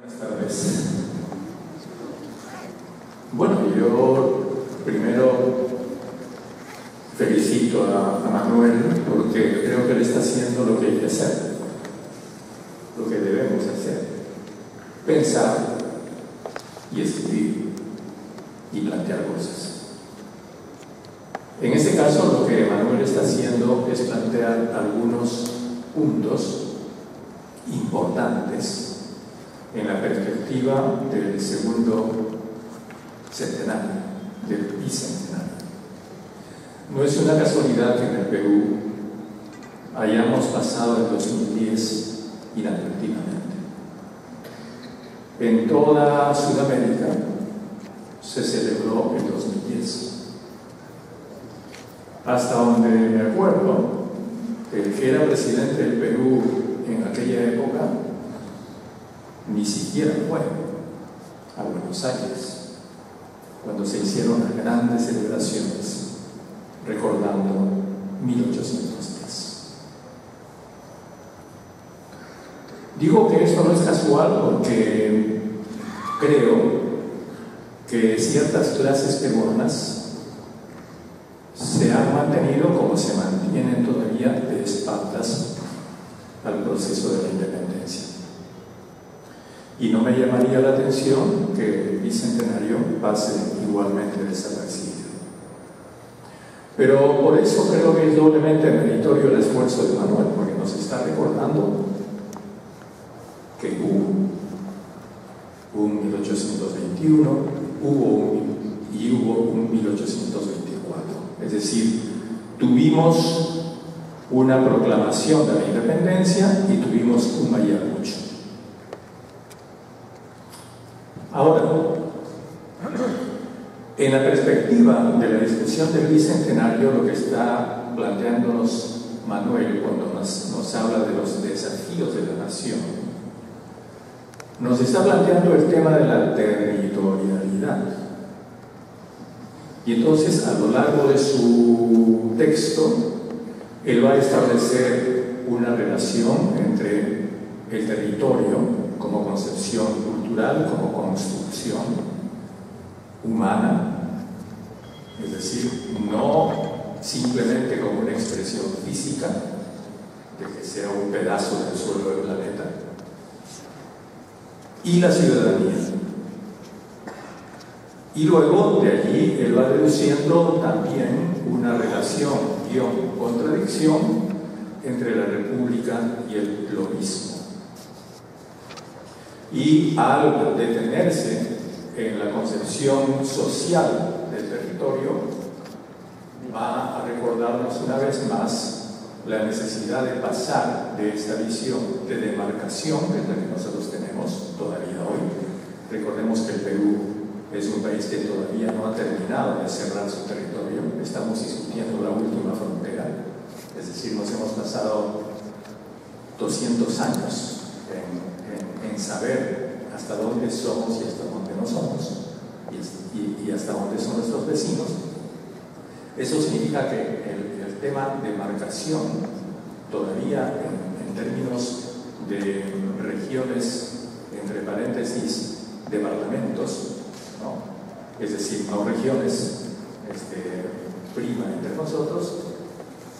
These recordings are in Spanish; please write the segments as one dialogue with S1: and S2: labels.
S1: Buenas tardes. Bueno, yo primero felicito a Manuel porque creo que él está haciendo lo que hay que hacer, lo que debemos hacer: pensar y escribir y plantear cosas. En este caso, lo que Manuel está haciendo es plantear algunos puntos importantes en la perspectiva del segundo centenario, del bicentenario. No es una casualidad que en el Perú hayamos pasado el 2010 inadvertidamente. En toda Sudamérica se celebró el 2010. Hasta donde me acuerdo, el que era presidente del Perú en aquella época ni siquiera fue a Buenos Aires cuando se hicieron las grandes celebraciones recordando 1810. Digo que esto no es casual porque creo que ciertas clases peruanas se han mantenido como se mantienen todavía de espaldas al proceso de la independencia. Y no me llamaría la atención que el bicentenario pase igualmente desapercibido. Pero por eso creo que es doblemente meritorio el esfuerzo de Manuel, porque nos está recordando que hubo un 1821, hubo un 1824. Es decir, tuvimos una proclamación de la independencia y tuvimos un Ayacucho. Ahora, en la perspectiva de la discusión del bicentenario, lo que está planteándonos Manuel cuando nos habla de los desafíos de la nación, nos está planteando el tema de la territorialidad. Y entonces, a lo largo de su texto, él va a establecer una relación entre el territorio como concepción cultural, como construcción humana, es decir, no simplemente como una expresión física de que sea un pedazo del suelo del planeta, y la ciudadanía. Y luego de allí él va deduciendo también una relación, contradicción entre la república y el pluralismo. Y al detenerse en la concepción social del territorio, va a recordarnos una vez más la necesidad de pasar de esta visión de demarcación, que es la que nosotros tenemos todavía hoy. Recordemos que el Perú es un país que todavía no ha terminado de cerrar su territorio. Estamos discutiendo la última frontera, es decir, nos hemos pasado 200 años en saber hasta dónde somos y hasta dónde no somos, y hasta dónde son nuestros vecinos. Eso significa que el tema de marcación todavía en términos de regiones, entre paréntesis, departamentos, ¿no? Es decir, no regiones, prima entre nosotros.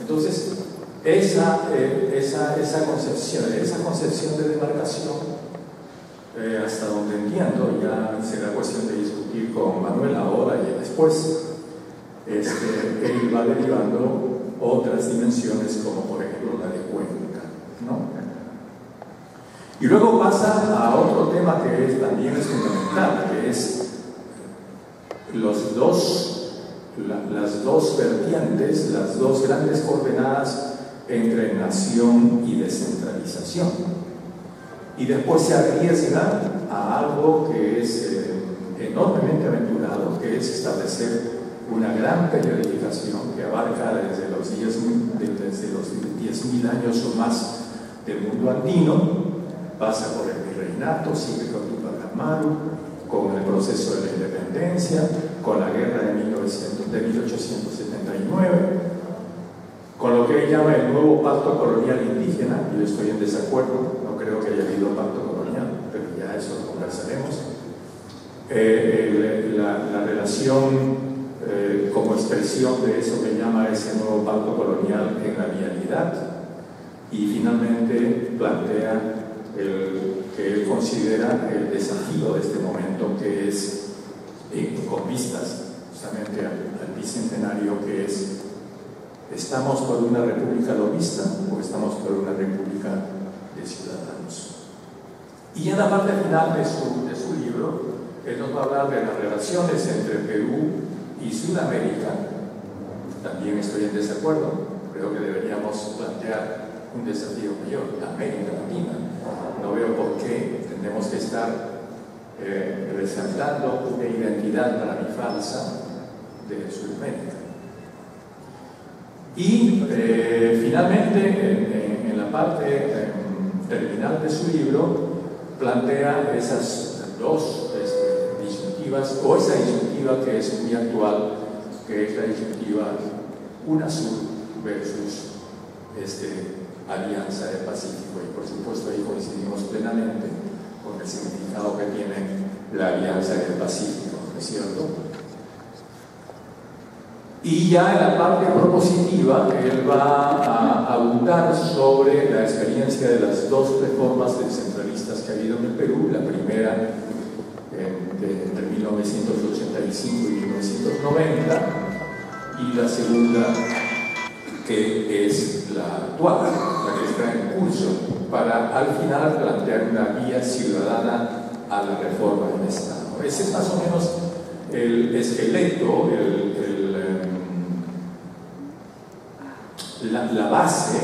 S1: Entonces, esa concepción de demarcación, hasta donde entiendo, ya será cuestión de discutir con Manuel ahora y después, él va derivando otras dimensiones, como por ejemplo la de Cuenca, ¿no? Y luego pasa a otro tema que también es fundamental, que es las dos vertientes, las dos grandes coordenadas entre nación y descentralización. Y después se arriesga a algo que es enormemente aventurado, que es establecer una gran periodificación que abarca desde los 10.000 años o más del mundo andino, pasa por el virreinato, sigue con Tupac Amaru, con el proceso de la independencia, con la guerra de 1879, con lo que él llama el nuevo pacto colonial indígena. Yo estoy en desacuerdo, no creo que haya habido pacto colonial, pero ya eso la relación como expresión de eso que llama ese nuevo pacto colonial en la vialidad, y finalmente plantea que él considera el desafío de este momento, que es, con vistas justamente al bicentenario, que es: ¿estamos por una república lobista o estamos por una república de ciudadanos? Y en la parte final de su libro, él nos va a hablar de las relaciones entre Perú y Sudamérica. También estoy en desacuerdo, creo que deberíamos plantear un desafío mayor, América Latina. No veo por qué tenemos que estar resaltando una identidad para mí falsa de Sudamérica. Y finalmente, en la parte terminal de su libro, plantea esas dos disyuntivas, o esa disyuntiva que es muy actual, que es la disyuntiva UNASUR versus Alianza del Pacífico. Y por supuesto ahí coincidimos plenamente con el significado que tiene la Alianza del Pacífico, ¿no es cierto? Y ya en la parte propositiva, él va a abundar sobre la experiencia de las dos reformas descentralistas que ha habido en el Perú. La primera entre 1985 y 1990, y la segunda, que es la actual, la que está en curso, para al final plantear una guía ciudadana a la reforma del Estado. Ese es más o menos el esqueleto, la base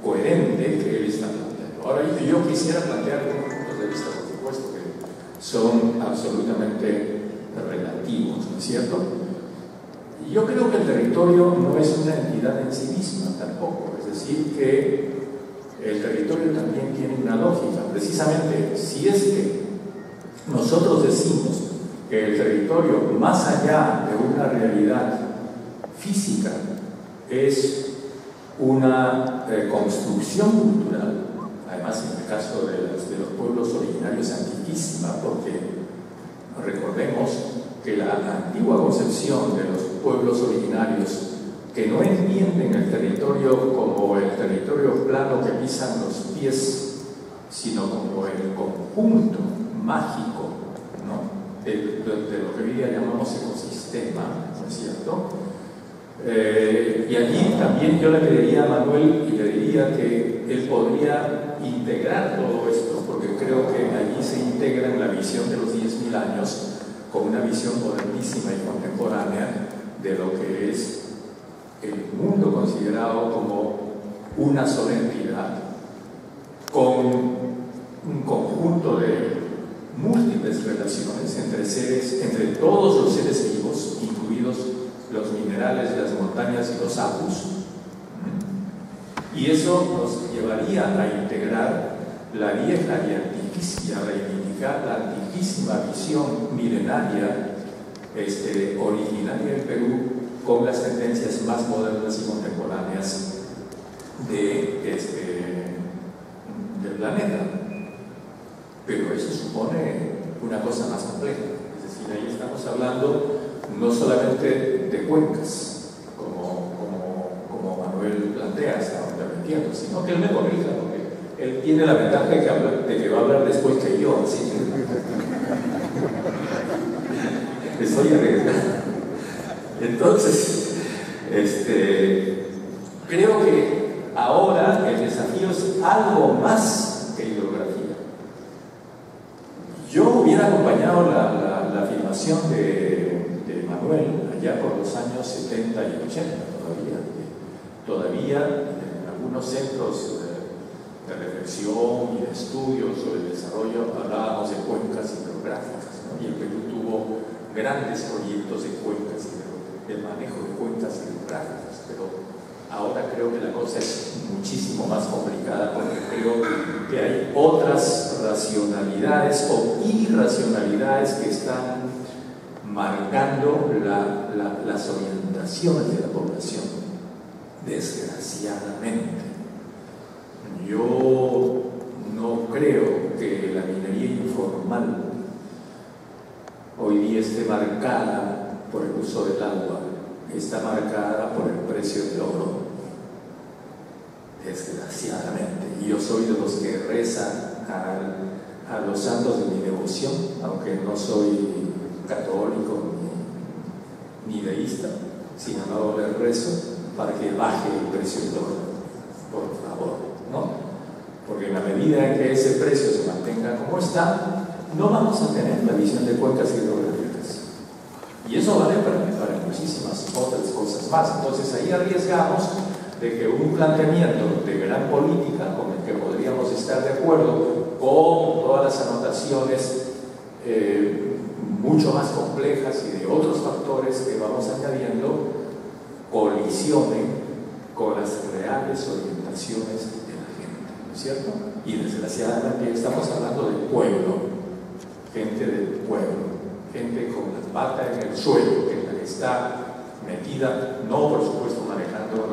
S1: coherente que él está planteando. Ahora, yo quisiera plantear unos puntos de vista, por supuesto, que son absolutamente relativos, ¿no es cierto? Y yo creo que el territorio no es una entidad en sí misma tampoco, es decir, que el territorio también tiene una lógica. Precisamente, si es que nosotros decimos que el territorio, más allá de una realidad física, es una construcción cultural, además en el caso de los pueblos originarios, antiquísima, porque recordemos que la antigua concepción de los pueblos originarios, que no entienden el territorio como el territorio plano que pisan los pies, sino como el conjunto mágico, ¿no?, de lo que hoy día llamamos ecosistema, ¿no es cierto? Y allí también yo le pediría a Manuel, y le diría que él podría integrar todo esto, porque creo que allí se integra en la visión de los 10.000 años con una visión modernísima y contemporánea de lo que es el mundo considerado como una sola entidad, con un conjunto de múltiples relaciones entre todos los seres vivos, incluidos los minerales, las montañas y los apus. Y eso nos llevaría a integrar la vieja y antiquísima, a reivindicar la antiquísima visión milenaria originaria del Perú, con las tendencias más modernas y contemporáneas del planeta. Pero eso supone una cosa más compleja. Es decir, ahí estamos hablando no solamente de cuencas, como Manuel plantea, hasta donde lo entiendo, sino que él me corrija, porque él tiene la ventaja de que va a hablar después que yo, así que estoy arriesgado. Entonces, creo que ahora el desafío es algo más que hidrografía. Yo hubiera acompañado la afirmación de Manuel allá por los años 70 y 80 todavía en algunos centros de reflexión y de estudio sobre el desarrollo hablábamos de cuencas hidrográficas, ¿no? Y el Perú tuvo grandes proyectos de cuencas y de manejo de cuencas hidrográficas, pero ahora creo que la cosa es muchísimo más complicada, porque creo que hay otras racionalidades o irracionalidades que están marcando las orientaciones de la población, desgraciadamente. Yo no creo que la minería informal economía esté marcada por el uso del agua, está marcada por el precio del oro, desgraciadamente. Y yo soy de los que rezan a los santos de mi devoción, aunque no soy católico ni deísta, sin embargo les rezo para que baje el precio del oro, por favor, ¿no? Porque en la medida en que ese precio se mantenga como está, no vamos a tener la visión de cuencas hidrográficas. Y eso vale para muchísimas otras cosas más. Entonces ahí arriesgamos de que un planteamiento de gran política, con el que podríamos estar de acuerdo, con todas las anotaciones mucho más complejas y de otros factores que vamos añadiendo, colisionen con las reales orientaciones de la gente, ¿no es cierto? Y desgraciadamente estamos hablando del pueblo, gente del pueblo, gente con la pata en el suelo, que es la que está metida, no por supuesto manejando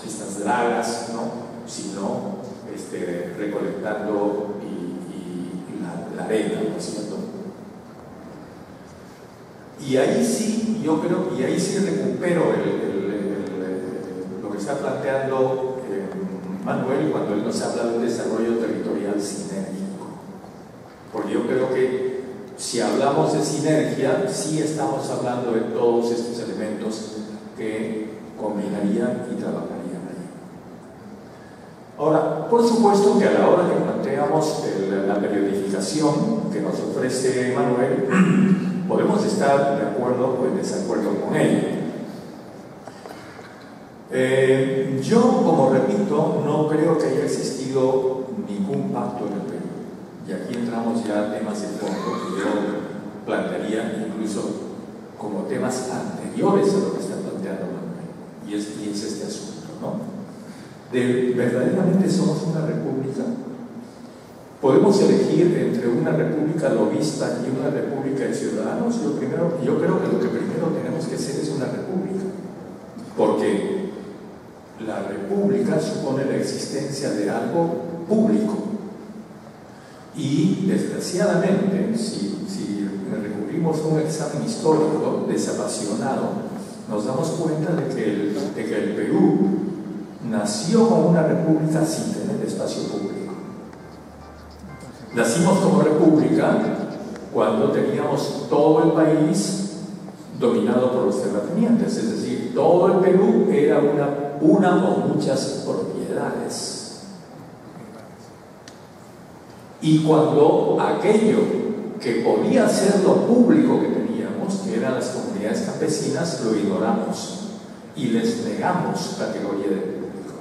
S1: estas dragas, ¿no? Sino recolectando la arena, ¿no es cierto? Y ahí sí, yo creo, y ahí sí recupero lo que está planteando Manuel cuando él nos habla de un desarrollo territorial sinérgico. Porque yo creo que si hablamos de sinergia, sí estamos hablando de todos estos elementos que combinarían y trabajarían ahí. Ahora, por supuesto que a la hora que planteamos la periodificación que nos ofrece Manuel, podemos estar de acuerdo o en desacuerdo con él. Yo, como repito, no creo que haya existido ningún pacto en el Perú. Y aquí entramos ya a temas de fondo que yo plantearía incluso como temas anteriores a lo que está planteando Manuel. Y es este asunto, ¿no? ¿Verdaderamente somos una república? ¿Podemos elegir entre una república lobista y una república de ciudadanos? Yo creo que lo que primero tenemos que hacer es una república. Porque la república supone la existencia de algo público. Y desgraciadamente, si recurrimos a un examen histórico desapasionado, nos damos cuenta de que el Perú nació como una república sin tener espacio público. Nacimos como república cuando teníamos todo el país dominado por los terratenientes, es decir, todo el Perú era una o muchas propiedades. Y cuando aquello que podía ser lo público que teníamos, que eran las comunidades campesinas, lo ignoramos y les negamos categoría de público,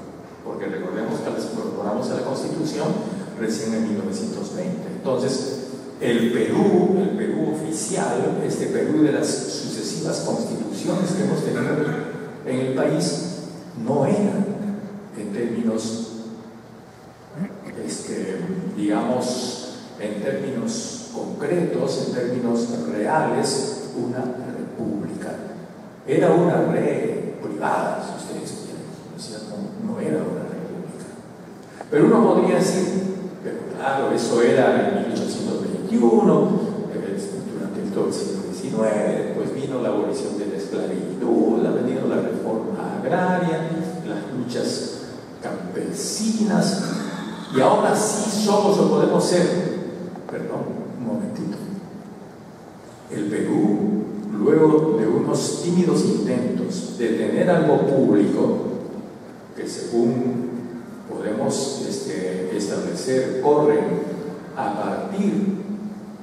S1: porque recordemos que las incorporamos a la Constitución recién en 1920. Entonces, el Perú oficial, este Perú de las sucesivas constituciones que hemos tenido en el país, no era, en términos, digamos, en términos concretos, en términos reales, una república. Era una red privada, si ustedes quieren, ¿no es cierto? No era una república. Pero uno podría decir, pero claro, eso era en 1821, durante todo el siglo XIX, después vino la abolición de la esclavitud, ha venido la reforma agraria, las luchas campesinas, y ahora sí somos o podemos ser. Perdón, un momentito. El Perú, luego de unos tímidos intentos de tener algo público, que según podemos establecer, corren a partir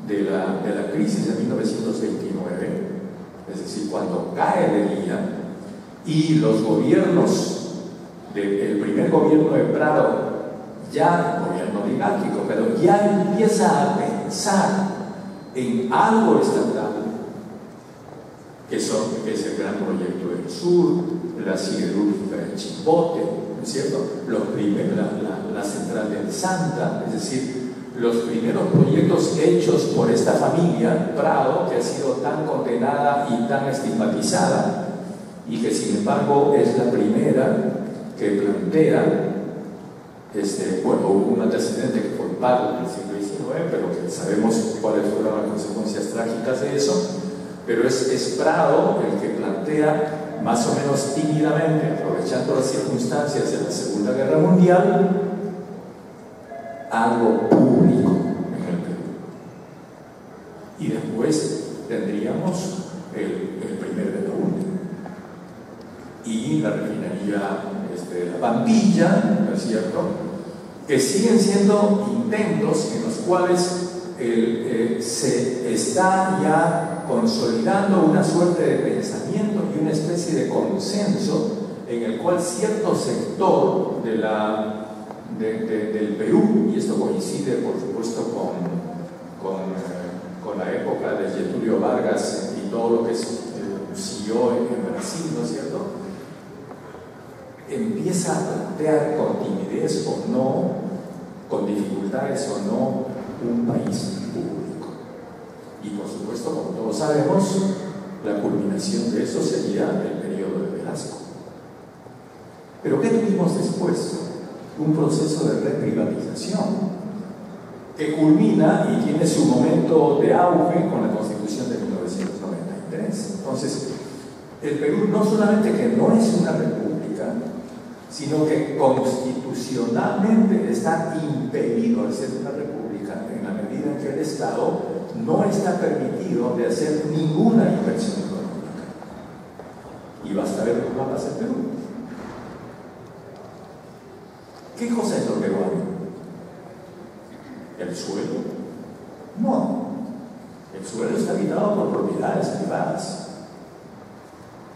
S1: de la crisis de 1929, es decir, cuando cae de día, y los gobiernos, el primer gobierno de Prado, ya gobierno oligárquico, pero ya empieza a pensar en algo estatal, que es el gran proyecto del sur, la siderúrgica de Chimbote, ¿no es cierto? La central del Santa, es decir, los primeros proyectos hechos por esta familia Prado, que ha sido tan condenada y tan estigmatizada, y que sin embargo es la primera que plantea, hubo un antecedente que fue Prado en el siglo XIX, fue, pero que sabemos cuáles fueron las consecuencias trágicas de eso. Pero es Prado el que plantea, más o menos tímidamente, aprovechando las circunstancias de la Segunda Guerra Mundial, algo público en el Perú. Y después tendríamos el primer de la UNE y la refinería de La Pampilla, ¿no es cierto?, que siguen siendo intentos en los cuales se está ya consolidando una suerte de pensamiento y una especie de consenso en el cual cierto sector del Perú, y esto coincide por supuesto con la época de Getúlio Vargas y todo lo que siguió en Brasil, ¿no es cierto?, empieza a plantear con timidez o no, con dificultades o no, un país público. Y por supuesto, como todos sabemos, la culminación de eso sería el periodo de Velasco. Pero ¿qué tuvimos después? Un proceso de reprivatización que culmina y tiene su momento de auge con la Constitución de 1993. Entonces, el Perú no solamente que no es una república, sino que constitucionalmente está impedido de ser una república en la medida en que el Estado no está permitido de hacer ninguna inversión económica. Y basta ver los mapas del Perú. ¿Qué cosa es lo peruano? ¿El suelo? No. El suelo está habitado por propiedades privadas.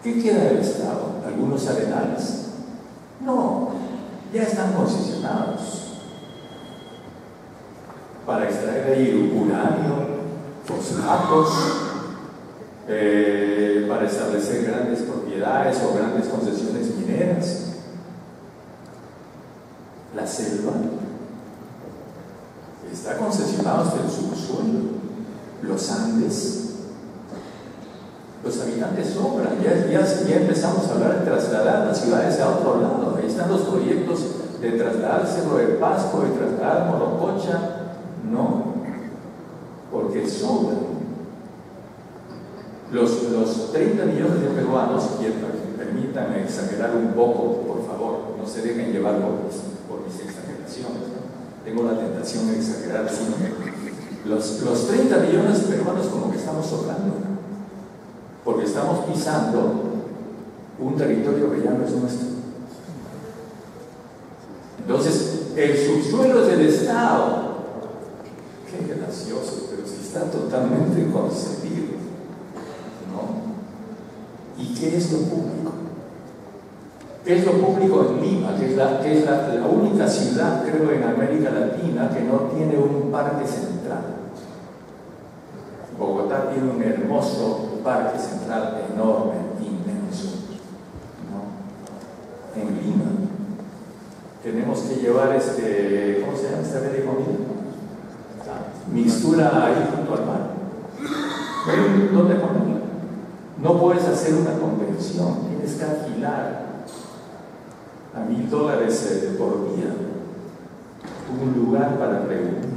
S1: ¿Qué queda del Estado? ¿Algunos arenales? No, ya están concesionados para extraer de ahí uranio, fosfatos, para establecer grandes propiedades o grandes concesiones mineras. La selva está concesionada hasta el subsuelo, los Andes. Los habitantes sobran, ya empezamos a hablar de trasladar las ciudades a otro lado. Ahí están los proyectos de trasladar Cerro de Pasco, de trasladar Morococha. No, porque sobran. Los 30 millones de peruanos, permítanme exagerar un poco, por favor, no se dejen llevar por mis exageraciones, ¿no? Tengo la tentación de exagerar, sino que los 30 millones de peruanos como que estamos sobrando, porque estamos pisando un territorio que ya no es nuestro. Entonces, el subsuelo es del Estado. Qué gracioso, pero si está totalmente concebido, ¿no? ¿Y qué es lo público? ¿Qué es lo público en Lima? Que es la única ciudad, creo, en América Latina que no tiene un parque central. Bogotá tiene un hermoso parque central enorme, inmenso, ¿no? En Lima tenemos que llevar ¿cómo se llama esta vez de comida? Mixtura ahí junto al mar. ¿Dónde ponerla? No puedes hacer una convención, tienes que alquilar a $1,000 por día un lugar para reunir.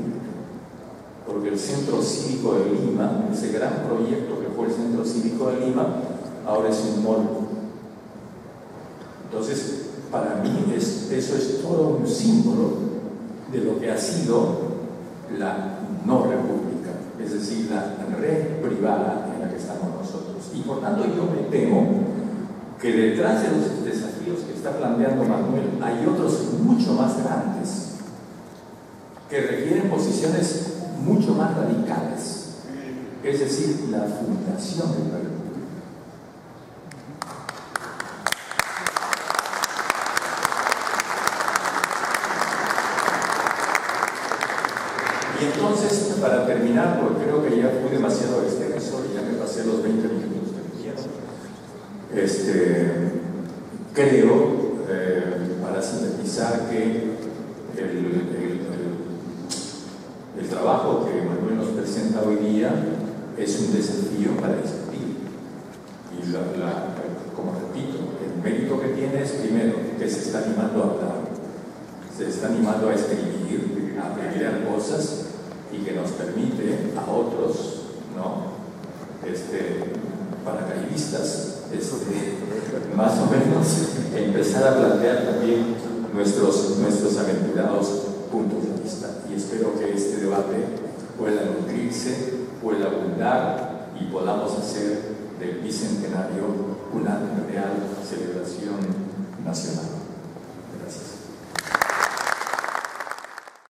S1: Porque el Centro Cívico de Lima, ese gran proyecto que fue el Centro Cívico de Lima, ahora es un mall. Entonces, para mí eso es todo un símbolo de lo que ha sido la no república, es decir, la red privada en la que estamos nosotros. Y por tanto yo me temo que detrás de los desafíos que está planteando Manuel hay otros mucho más grandes, que requieren posiciones mucho más radicales, es decir, la fundación de la república. Y entonces, para terminar, porque creo que ya fui demasiado extenso y ya me pasé los 20 minutos que me dieron, creo, para sintetizar, que el trabajo que Manuel nos presenta hoy día es un desafío para discutir. Y como repito, el mérito que tiene es, primero, que se está animando a hablar, se está animando a escribir, a pelear cosas, y que nos permite a otros, ¿no? Paracaidistas, más o menos empezar a plantear también nuestros aventurados puntos de vista. Y espero que este debate pueda nutrirse, pueda abundar y podamos hacer del Bicentenario una real celebración nacional.